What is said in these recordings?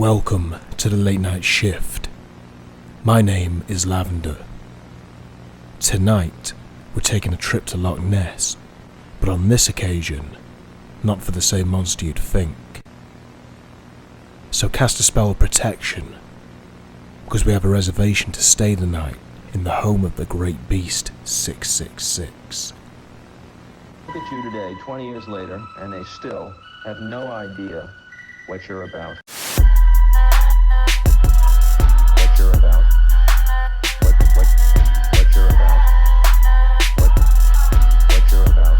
Welcome to the late night shift. My name is Lavender. Tonight, we're taking a trip to Loch Ness, but on this occasion, not for the same monster you'd think. So cast a spell of protection, because we have a reservation to stay the night in the home of the great Beast 666. Look at you today, 20 years later, and they still have no idea what you're about. What you're about. What you're about. What you're about.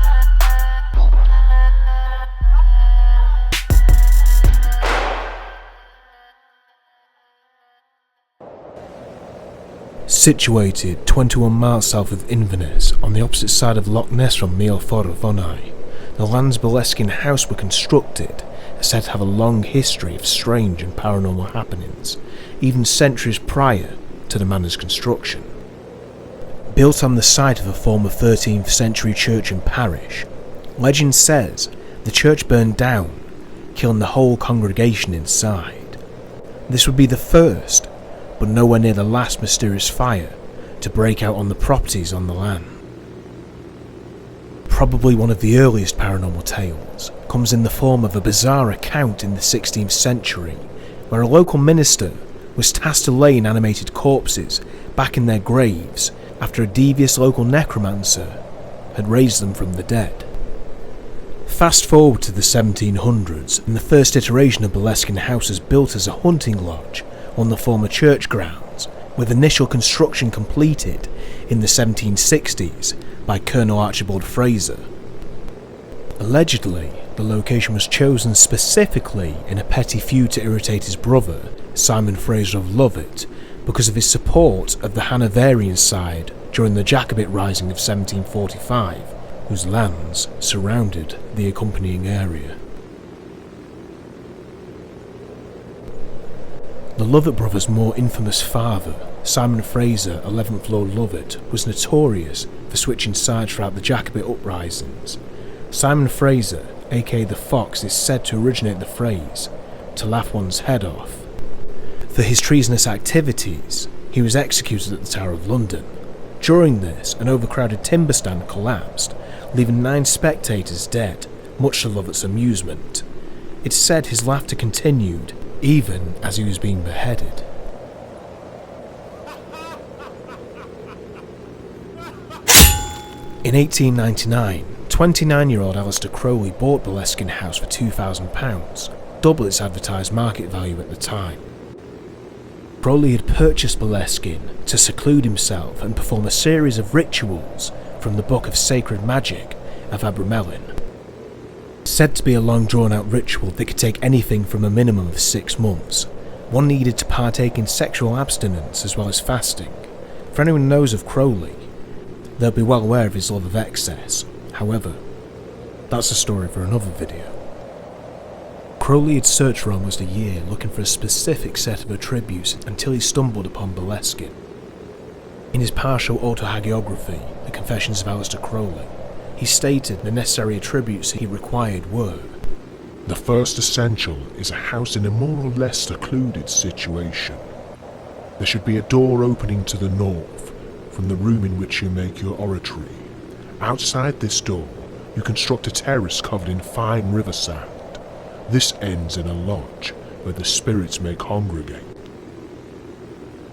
Situated 21 miles south of Inverness, on the opposite side of Loch Ness from Mealford-Vonai, the land's Boleskine house were constructed is said to have a long history of strange and paranormal happenings, even centuries prior to the manor's construction. Built on the site of a former 13th century church and parish, legend says the church burned down, killing the whole congregation inside. This would be the first, but nowhere near the last mysterious fire to break out on the properties on the land. Probably one of the earliest paranormal tales comes in the form of a bizarre account in the 16th century, where a local minister was tasked to lay inanimated corpses back in their graves after a devious local necromancer had raised them from the dead. Fast forward to the 1700s, and the first iteration of Boleskine House was built as a hunting lodge on the former church grounds, with initial construction completed in the 1760s by Colonel Archibald Fraser. Allegedly, the location was chosen specifically in a petty feud to irritate his brother, Simon Fraser of Lovat, because of his support of the Hanoverian side during the Jacobite Rising of 1745, whose lands surrounded the accompanying area. The Lovat brothers' more infamous father, Simon Fraser, 11th Lord Lovat, was notorious for switching sides throughout the Jacobite uprisings. Simon Fraser, aka the Fox, is said to originate the phrase, "to laugh one's head off." For his treasonous activities, he was executed at the Tower of London. During this, an overcrowded timber stand collapsed, leaving 9 spectators dead, much to Lovat's amusement. It's said his laughter continued even as he was being beheaded. In 1899, 29-year-old Alistair Crowley bought Boleskine House for £2,000, double its advertised market value at the time. Crowley had purchased Boleskine to seclude himself and perform a series of rituals from the Book of Sacred Magic of Abramelin. Said to be a long drawn-out ritual that could take anything from a minimum of 6 months. One needed to partake in sexual abstinence as well as fasting. For anyone who knows of Crowley, they'll be well aware of his love of excess. However, that's a story for another video. Crowley had searched for almost a year looking for a specific set of attributes until he stumbled upon Boleskine. In his partial autohagiography, The Confessions of Alistair Crowley, he stated the necessary attributes he required were: the first essential is a house in a more or less secluded situation. There should be a door opening to the north from the room in which you make your oratory. Outside this door, you construct a terrace covered in fine river sand. This ends in a lodge where the spirits may congregate.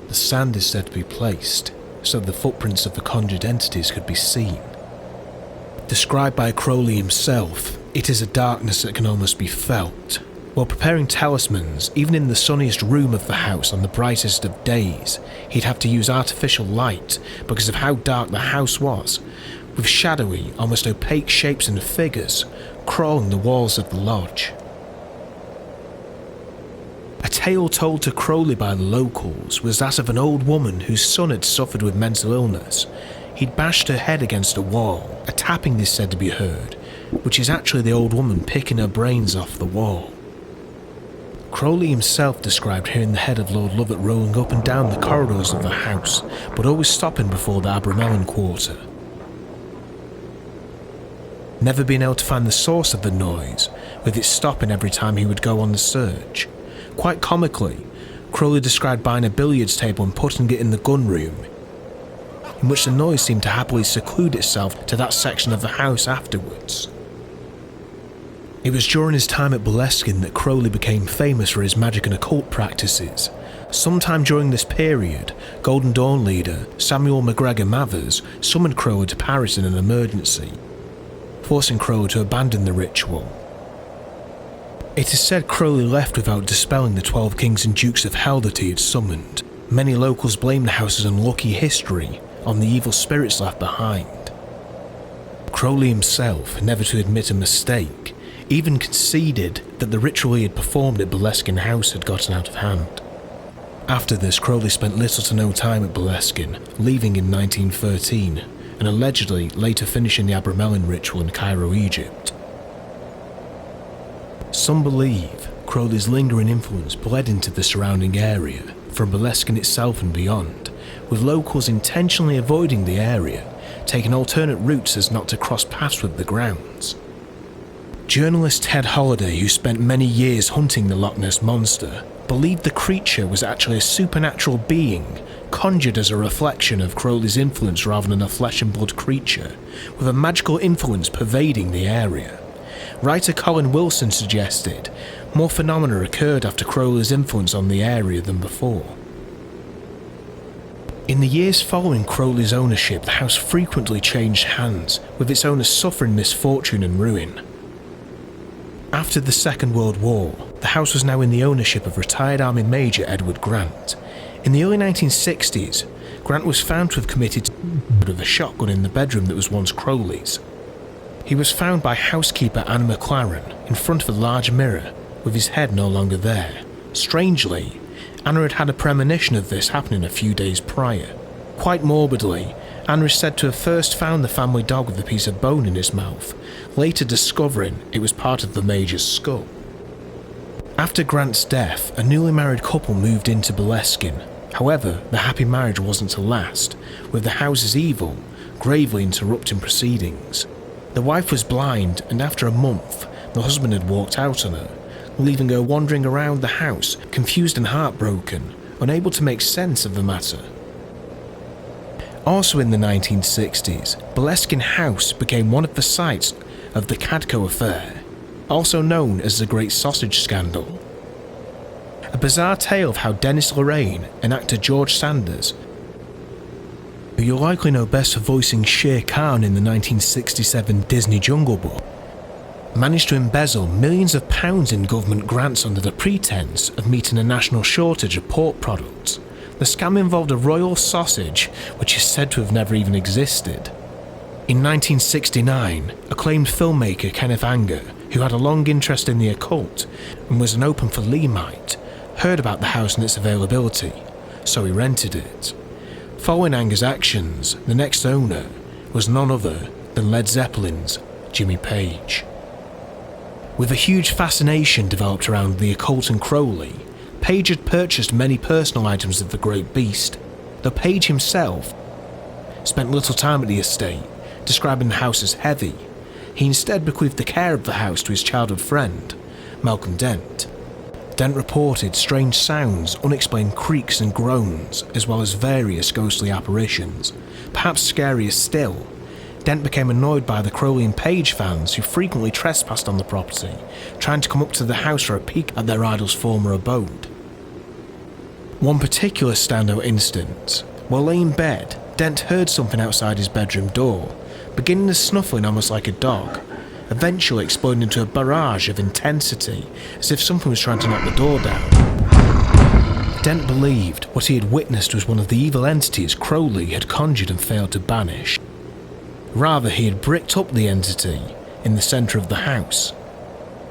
The sand is said to be placed so the footprints of the conjured entities could be seen. Described by Crowley himself, it is a darkness that can almost be felt. While preparing talismans, even in the sunniest room of the house on the brightest of days, he'd have to use artificial light because of how dark the house was, with shadowy, almost opaque shapes and figures crawling the walls of the lodge. A tale told to Crowley by the locals was that of an old woman whose son had suffered with mental illness. He'd bashed her head against a wall, a tapping is said to be heard, which is actually the old woman picking her brains off the wall. Crowley himself described hearing the head of Lord Lovat rolling up and down the corridors of the house, but always stopping before the Abramelin quarter. Never being able to find the source of the noise, with it stopping every time he would go on the search, Quite comically, Crowley described buying a billiards table and putting it in the gun room, in which the noise seemed to happily seclude itself to that section of the house afterwards. It was during his time at Boleskine that Crowley became famous for his magic and occult practices. Sometime during this period, Golden Dawn leader Samuel MacGregor Mathers summoned Crowley to Paris in an emergency, forcing Crowley to abandon the ritual. It is said Crowley left without dispelling the 12 kings and dukes of hell that he had summoned. Many locals blame the house's unlucky history on the evil spirits left behind. Crowley himself, never to admit a mistake, even conceded that the ritual he had performed at Boleskine House had gotten out of hand. After this, Crowley spent little to no time at Boleskine, leaving in 1913, and allegedly later finishing the Abramelin ritual in Cairo, Egypt. Some believe Crowley's lingering influence bled into the surrounding area, from Boleskine itself and beyond, with locals intentionally avoiding the area, taking alternate routes as not to cross paths with the grounds. Journalist Ted Holliday, who spent many years hunting the Loch Ness Monster, believed the creature was actually a supernatural being, conjured as a reflection of Crowley's influence rather than a flesh and blood creature, with a magical influence pervading the area. Writer Colin Wilson suggested more phenomena occurred after Crowley's influence on the area than before. In the years following Crowley's ownership, the house frequently changed hands, with its owners suffering misfortune and ruin. After the Second World War, the house was now in the ownership of retired Army Major Edward Grant. In the early 1960s, Grant was found to have committed murder with a shotgun in the bedroom that was once Crowley's. He was found by housekeeper Anna McLaren in front of a large mirror, with his head no longer there. Strangely, Anna had had a premonition of this happening a few days prior. Quite morbidly, Anna is said to have first found the family dog with a piece of bone in its mouth, later discovering it was part of the Major's skull. After Grant's death, a newly married couple moved into Boleskine. However, the happy marriage wasn't to last, with the house's evil gravely interrupting proceedings. The wife was blind, and after a month, the husband had walked out on her, leaving her wandering around the house, confused and heartbroken, unable to make sense of the matter. Also in the 1960s, Boleskine House became one of the sites of the Cadco affair, also known as the Great Sausage Scandal. A bizarre tale of how Dennis Lorraine and actor George Sanders, who you'll likely know best for voicing Shere Khan in the 1967 Disney Jungle Book, managed to embezzle millions of pounds in government grants under the pretense of meeting a national shortage of pork products. The scam involved a royal sausage, which is said to have never even existed. In 1969, acclaimed filmmaker Kenneth Anger, who had a long interest in the occult and was an open for Lemite, heard about the house and its availability, so he rented it. Following Anger's actions, the next owner was none other than Led Zeppelin's Jimmy Page. With a huge fascination developed around the occult and Crowley, Page had purchased many personal items of the Great Beast, though Page himself spent little time at the estate, describing the house as heavy. He instead bequeathed the care of the house to his childhood friend, Malcolm Dent. Dent reported strange sounds, unexplained creaks and groans, as well as various ghostly apparitions. Perhaps scarier still, Dent became annoyed by the Crowley and Page fans who frequently trespassed on the property, trying to come up to the house for a peek at their idol's former abode. One particular standout instance, while laying in bed, Dent heard something outside his bedroom door, beginning as snuffling almost like a dog, eventually exploding into a barrage of intensity, as if something was trying to knock the door down. Dent believed what he had witnessed was one of the evil entities Crowley had conjured and failed to banish. Rather, he had bricked up the entity in the centre of the house.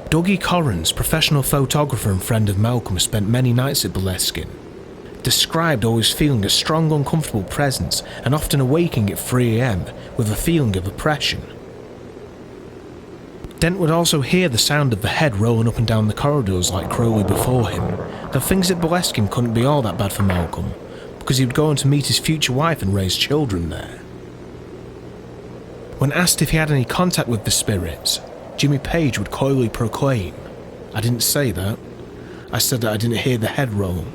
Dougie Correns, professional photographer and friend of Malcolm, spent many nights at Boleskine, described always feeling a strong uncomfortable presence and often awaking at 3 AM with a feeling of oppression. Dent would also hear the sound of the head rolling up and down the corridors like Crowley before him, though things at Boleskine couldn't be all that bad for Malcolm, because he would go on to meet his future wife and raise children there. When asked if he had any contact with the spirits, Jimmy Page would coyly proclaim, "I didn't say that. I said that I didn't hear the head roll.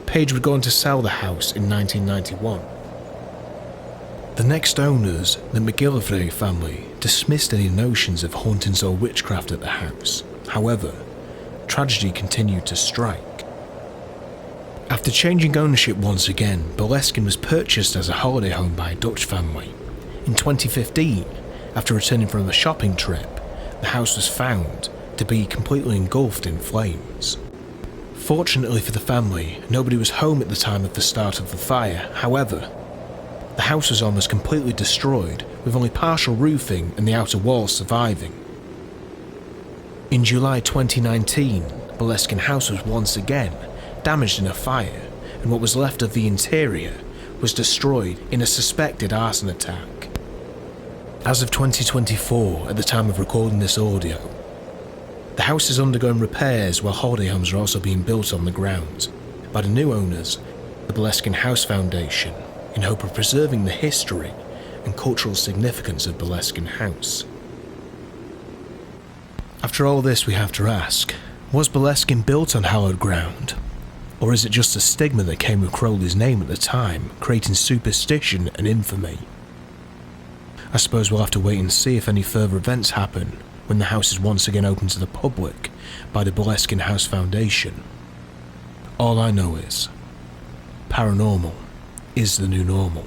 Page would go on to sell the house in 1991. The next owners, the McGillivray family, dismissed any notions of hauntings or witchcraft at the house. However, tragedy continued to strike. After changing ownership once again, Boleskine was purchased as a holiday home by a Dutch family. In 2015, after returning from a shopping trip, the house was found to be completely engulfed in flames. Fortunately for the family, nobody was home at the time of the start of the fire. However, the house was almost completely destroyed, with only partial roofing and the outer walls surviving. In July 2019, Boleskine House was once again damaged in a fire, and what was left of the interior was destroyed in a suspected arson attack. As of 2024, at the time of recording this audio, the house is undergoing repairs while holiday homes are also being built on the grounds by the new owners, the Boleskine House Foundation, in hope of preserving the history and cultural significance of Boleskine House. After all this, we have to ask, was Boleskine built on hallowed ground? Or is it just a stigma that came with Crowley's name at the time, creating superstition and infamy? I suppose we'll have to wait and see if any further events happen when the house is once again open to the public by the Boleskine House Foundation. All I know is, paranormal is the new normal.